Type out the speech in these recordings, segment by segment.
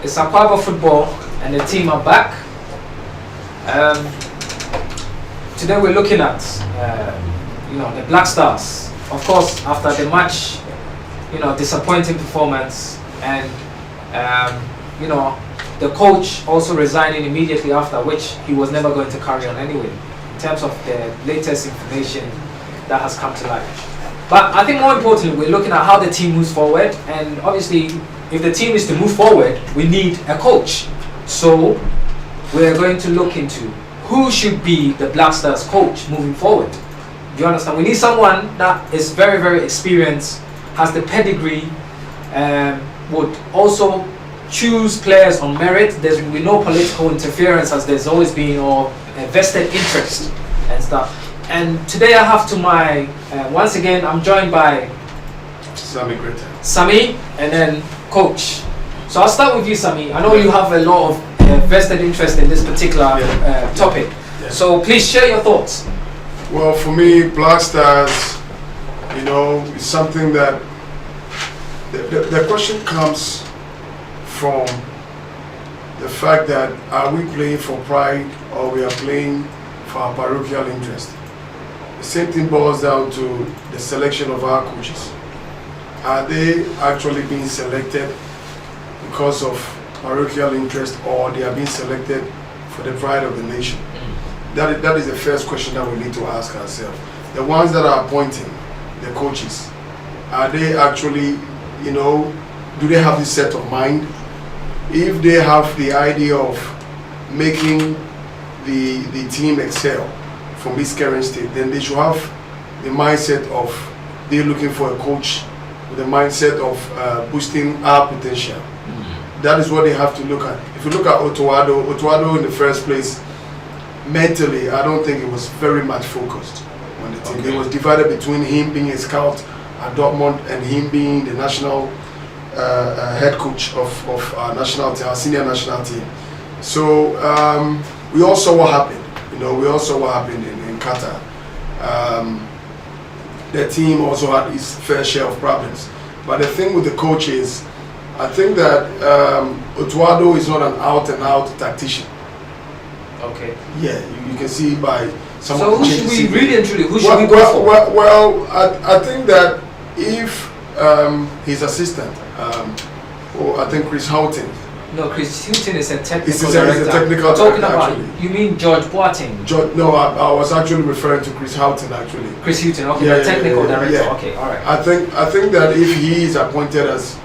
It's Aquaba Football and the team are back. Today we're looking at the Blackstars. Of course, after the match, disappointing performance, and the coach also resigning immediately after, which he was never going to carry on anyway, in terms of the latest information that has come to light. But I think more importantly, we're looking at how the team moves forward, and obviously, if the team is to move forward, we need a coach. So we're going to look into who should be the Blackstars coach moving forward. Do you understand? We need someone that is very, very experienced, has the pedigree, would also choose players on merit. There's will be no political interference, as there's always been, or a vested interest and stuff. And today I have to my, once again, I'm joined by Sami, and then Coach. So I'll start with you, Sami. I know you have a lot of vested interest in this particular topic. Yeah. So please share your thoughts. Well, for me, Blackstars, is something that the question comes from the fact that are we playing for pride or we are playing for our parochial interest? The same thing boils down to the selection of our coaches. Are they actually being selected because of parochial interest, or they are being selected for the pride of the nation? That is the first question that we need to ask ourselves. The ones that are appointing the coaches, are they actually, do they have this set of mind? If they have the idea of making the team excel from this current state, then they should have the mindset of they're looking for a coach with the mindset of boosting our potential. That is what they have to look at. If you look at Otuado in the first place, mentally, I don't think it was very much focused on the team. Okay. It was divided between him being a scout at Dortmund and him being the national head coach of our national team, our senior national team. So we all saw what happened. We all saw what happened in Qatar. The team also had its fair share of problems. But the thing with the coach is, I think that Otuado is not an out-and-out tactician. Okay. Yeah, you can see by some so of the who should we changes. really and truly, who should we go for? Well, I think that if his assistant, or I think Chris Houghton. No, Chris Houghton is a technical He's a director. technical talking director, about, actually. you mean George Boateng? No, I was actually referring to Chris Houghton, actually. Chris Houghton, okay, Yeah, the technical yeah, director. yeah. Okay, all right. I think that if he is appointed as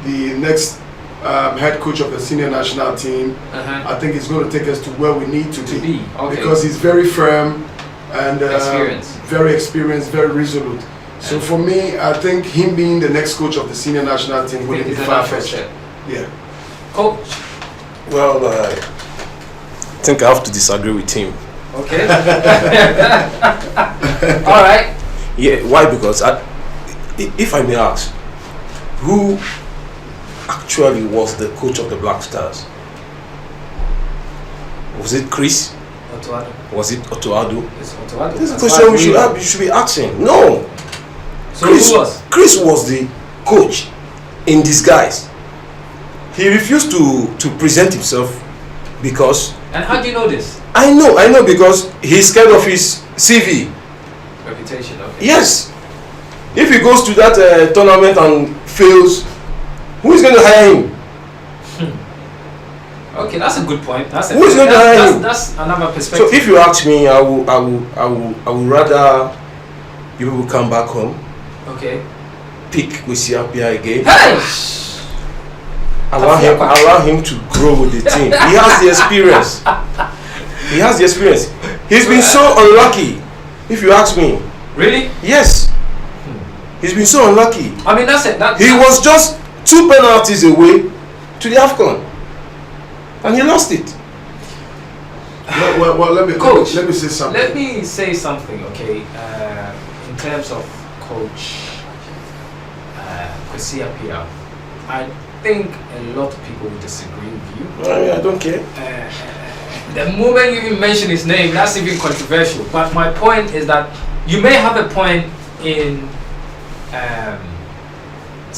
the next head coach of the senior national team, I think it's going to take us to where we need to be. Okay. Because he's very firm and very experienced, very resolute. So for me, I think him being the next coach of the senior national team wouldn't be far-fetched. Yeah. Coach? Well, I think I have to disagree with him. Okay. All right. Yeah, why? Because if I may ask, who actually was the coach of the Blackstars? Was it Chris? Otuado. Was it Otuado? It's Otuado. This is a question you should be asking. No. So who was? Chris was the coach in disguise. He refused to present himself because... And how do you know this? I know because he's scared of his CV. Reputation, okay. Yes. If he goes to that tournament and fails, who is going to hire him? Okay, that's a good point. Who is going to hire him? That's another perspective. So if you ask me, I will rather you will come back home. Okay. Pick Kwesiapia again. Hey! Allow him to grow with the team. He has the experience. He's been so unlucky, if you ask me. Really? Yes. He's been so unlucky. I mean, that's it. He was just 2 penalties away to the AFCON. And he lost it. Well, let me say something. Let me say something, okay? In terms of Coach Kwesiapia, I think a lot of people will disagree with you. I don't care. The moment you even mention his name, that's even controversial. But my point is that you may have a point in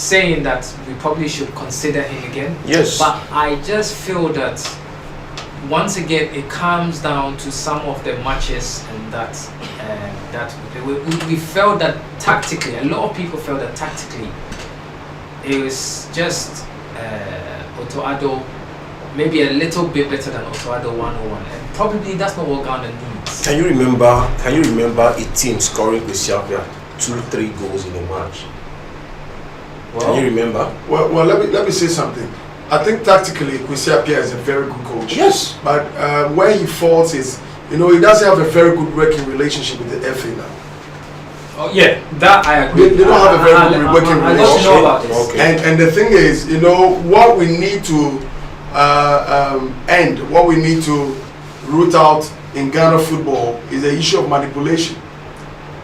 saying that we probably should consider him again. Yes. But I just feel that once again it comes down to some of the matches, and that we felt that tactically, a lot of people felt that tactically it was just Otto Addo maybe a little bit better than Otto Addo 101, and probably that's not what Ghana needs. Can you remember a team scoring with Serbia 2-3 goals in a match? Well, can you remember? Well, let me say something. I think tactically, Kwesi Appiah is a very good coach. Yes. But where he faults is, he doesn't have a very good working relationship with the FA now. Oh yeah, that I agree. They don't have a very good working I got to know about relationship. this. Okay. And the thing is, what we need to end, what we need to root out in Ghana football is the issue of manipulation.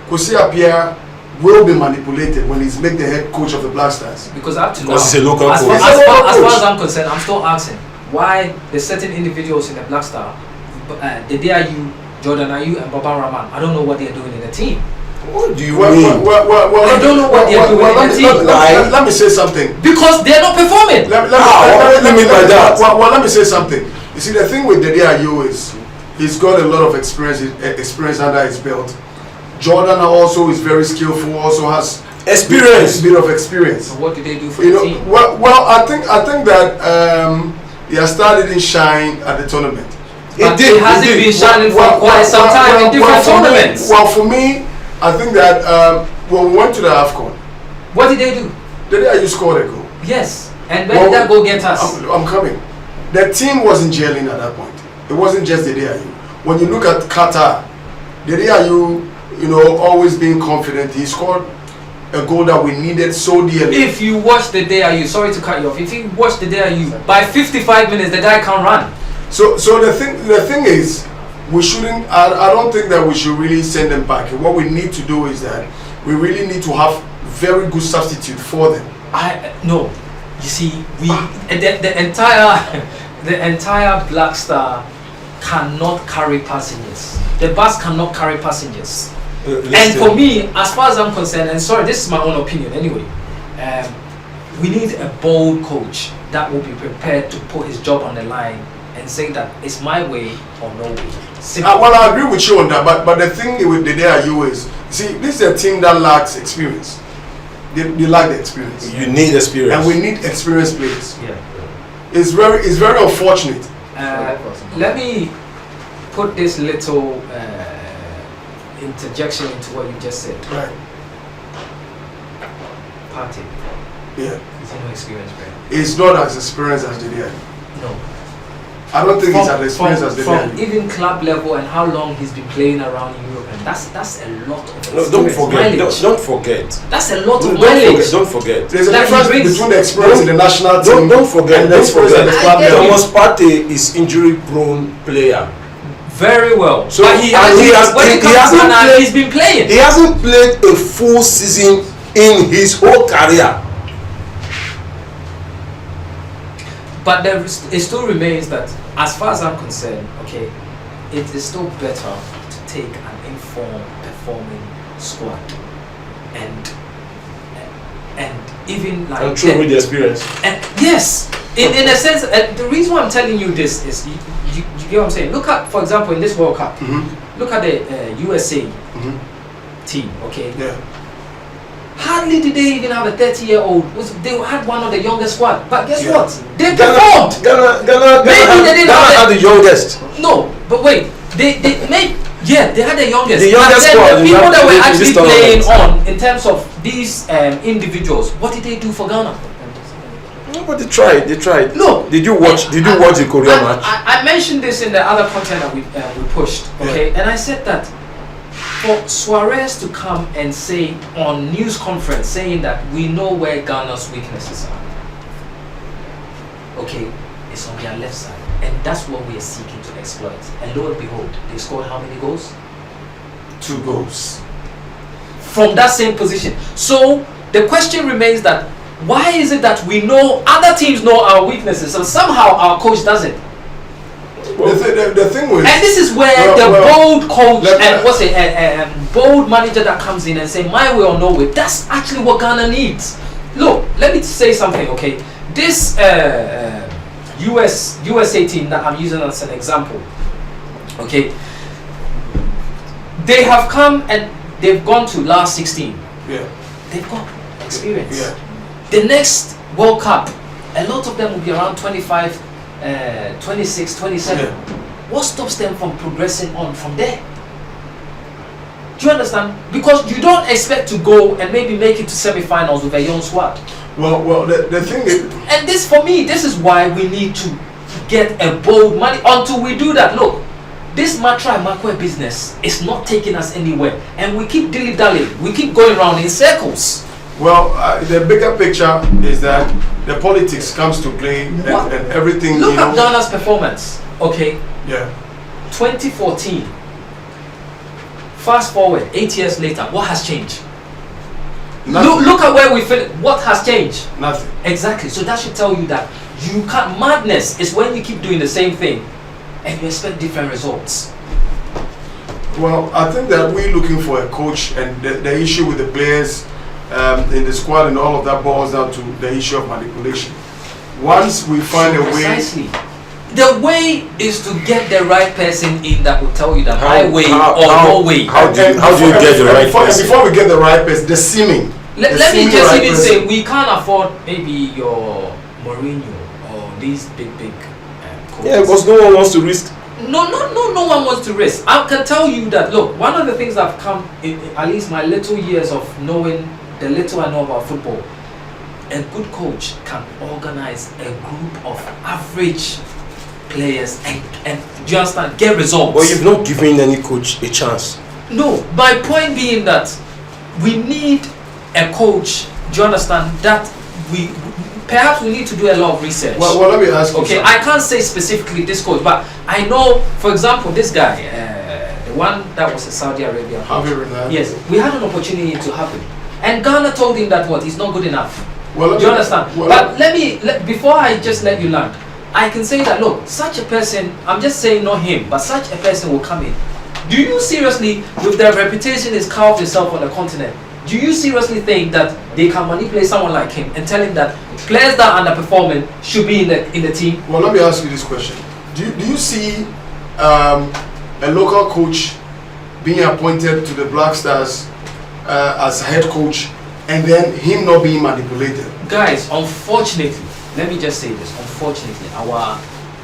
Kwesi Appiah will be manipulated when he's made the head coach of the Blackstars. Because up to now, Because he's a local as coach. far as I'm concerned, I'm still asking why there's certain individuals in the Blackstar, the DIU, Jordan Ayew and Baba Rahman, I don't know what they're doing in the team. What do you Well, mean? I don't know what they're doing in the team. Let me say something. Because they're not performing. Let me say something. You see, the thing with the DIU is he's got a lot of experience under his belt. Jordan also is very skillful, also has Experience. a bit of experience. So what do they do for the team? Well, I think that their star didn't shine at the tournament. But it hasn't been shining for quite some time in different tournaments. For me, I think that when we went to the AFCON, What did they do? the DIU scored a goal. Yes. And where did that go get us? I'm coming. The team wasn't gelling at that point. It wasn't just the DIU. When you look at Qatar, the DIU, always being confident, he scored a goal that we needed so dearly. If you watch the DIU, sorry to cut you off, if you watch the DIU, by 55 minutes the guy can't run. So the thing is, we shouldn't. I don't think that we should really send them back. What we need to do is that we really need to have very good substitute for them. No, you see, the entire Black Star cannot carry passengers. The bus cannot carry passengers. And for me, as far as I'm concerned, and sorry, this is my own opinion anyway, we need a bold coach that will be prepared to put his job on the line and say that it's my way or no way. Well, I agree with you on that, but the thing with the DIU is, see, this is a team that lacks experience. They lack the experience. You need experience. And we need experienced players. Yeah. It's very unfortunate. Let me put this little interjection into what you just said. Right. Party. Yeah. Is he no experienced player? It's not as experienced as the DIU. No. I don't think it's as experienced as the from DIU. even club level and how long he's been playing around in Europe, and that's a lot of experience. No, don't forget. Mileage. Don't forget. That's a lot of mileage. Don't forget. There's a Like difference he brings- between the experience in the national team Don't forget. and the experience at the club I get level. you. Thomas Partey is injury-prone player. Very well. So but he hasn't played- he's been playing. He hasn't played a full season in his whole career. But it still remains that, as far as I'm concerned, okay, it is still better to take an informed, performing squad, and even like. I'm sure with the experience. And yes, in a sense, the reason why I'm telling you this is you get what I'm saying. Look at, for example, in this World Cup, look at the USA team. Okay. Yeah. Hardly did they even have a 30-year-old. They had one of the youngest squad. But guess Yeah. what? They performed. Ghana had the youngest. No, but wait. They had the youngest. The youngest And then squad the people that were in actually this playing tournament. on in terms of these individuals, what did they do for Ghana? No, but they tried. No. Did you watch the Korea match? I mentioned this in the other content that we pushed. Okay, and I said that for Suarez to come and say on news conference saying that we know where Ghana's weaknesses are. Okay, it's on their left side, and that's what we are seeking to exploit. And lo and behold, they scored how many goals? 2 goals. From that same position. So the question remains that why is it that we know other teams know our weaknesses and somehow our coach doesn't? The thing with, And this is where bold coach and bold manager that comes in and say my way or no way. That's actually what Ghana needs. look, let me say something, okay? This USA team that I'm using as an example, okay? They have come and they've gone to last 16. Yeah. They've got experience. Yeah. The next World Cup, a lot of them will be around 25, 26, 27. Yeah. What stops them from progressing on from there? Do you understand? Because you don't expect to go and maybe make it to semi-finals with a young squad. Well, the thing is, And this, for me, this is why we need to get a bold money. Until we do that, look, this Matra and Makwe business is not taking us anywhere, and we keep dilly-dallying. We keep going around in circles. well, the bigger picture is that the politics comes to play and everything. Look you know, at Ghana's performance. Okay, yeah. 2014. Fast forward 8 years later, what has changed? Nothing. Look at where we feel. What has changed? Nothing. Exactly. So that should tell you that you can't. Madness is when you keep doing the same thing and you expect different results. Well, I think that we're looking for a coach, and the issue with the players in the squad and all of that boils down to the issue of manipulation. Once we find a way, Precisely. The way is to get the right person in that will tell you the high way or no way. How do you get the right person? Before we get the right person, the seeming. Let me seeming just right even person. say we can't afford maybe your Mourinho or these big coaches. Yeah, because no one wants to risk. No one wants to risk. I can tell you that, look, one of the things that have come in at least my little years of knowing the little I know about football, a good coach can organize a group of average players and do you understand, get results. But you've not given any coach a chance. No, my point being that we need a coach, do you understand, that we perhaps we need to do a lot of research. Well, let me ask you. Okay, something. I can't say specifically this coach, but I know, for example, this guy, the one that was a Saudi Arabia coach. Yes, we had an opportunity to have him, and Ghana told him that he's not good enough. Well, Do you understand? But before I just let you land, I can say that, look, such a person, I'm just saying not him, but such a person will come in. Do you seriously, with their reputation is carved itself on the continent, do you seriously think that they can manipulate someone like him and tell him that players that are underperforming should be in the team? Well, let me ask you this question: Do you see a local coach being appointed to the Blackstars as head coach, and then him not being manipulated? Guys, unfortunately, let me just say this: unfortunately, our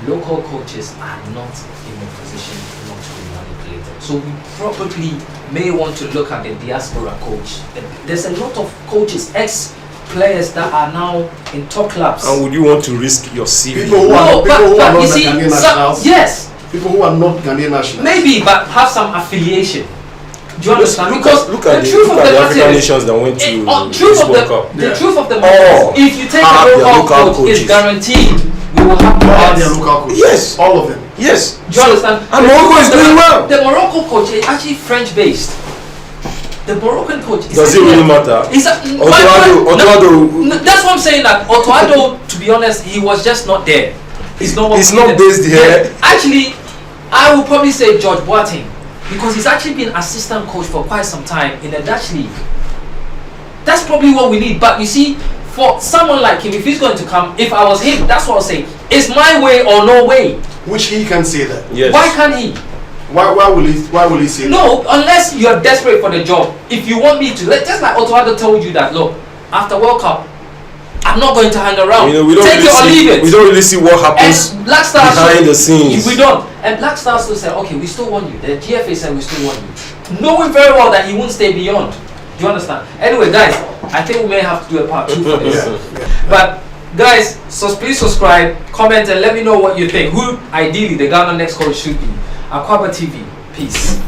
local coaches are not in a position not to be manipulated. So we probably may want to look at the diaspora coach. There's a lot of coaches, ex-players that are now in top clubs. And would you want to risk your CV? People who are not Ghanaian nationals. Yes, People who are not Ghanaian nationals. maybe, but have some affiliation. Do you understand? Because look at the truth of the African matter is, nations that went to truth this of World the Cup. the Yeah. truth of the matter Oh, is, if you take have a their local local coach, it's coaches. guaranteed we will have All their players. local coaches. Yes. All of them. Yes. Do you understand? And Morocco is doing well. The Morocco coach is actually French based. The Moroccan coach is Does it actually- really matter? Is that, Otoado, that's what I'm saying. That Otoado, to be honest, he was just not there. He's not. He's not based here. Yeah. Actually, I would probably say George Boateng, because he's actually been assistant coach for quite some time in the Dutch league. That's probably what we need. But you see, for someone like him, if he's going to come, if I was him, that's what I'll say. It's my way or no way. Which he can say that. Yes. Why can't he? Why will he say that? No, unless you're desperate for the job. If you want me to, just like Otoado told you that, look, after World Cup, I'm not going to hang around. You know, we don't Take really it or leave see. it. We don't really see what happens And Black Stars behind the scenes. We don't. And Black Stars still said, okay, we still want you. The GFA said we still want you, knowing very well that he won't stay beyond. Do you understand? Anyway, guys, I think we may have to do a part 2 for this. But guys, so please subscribe, comment, and let me know what you think. Who ideally the Ghana next coach should be. Aquaba TV. Peace.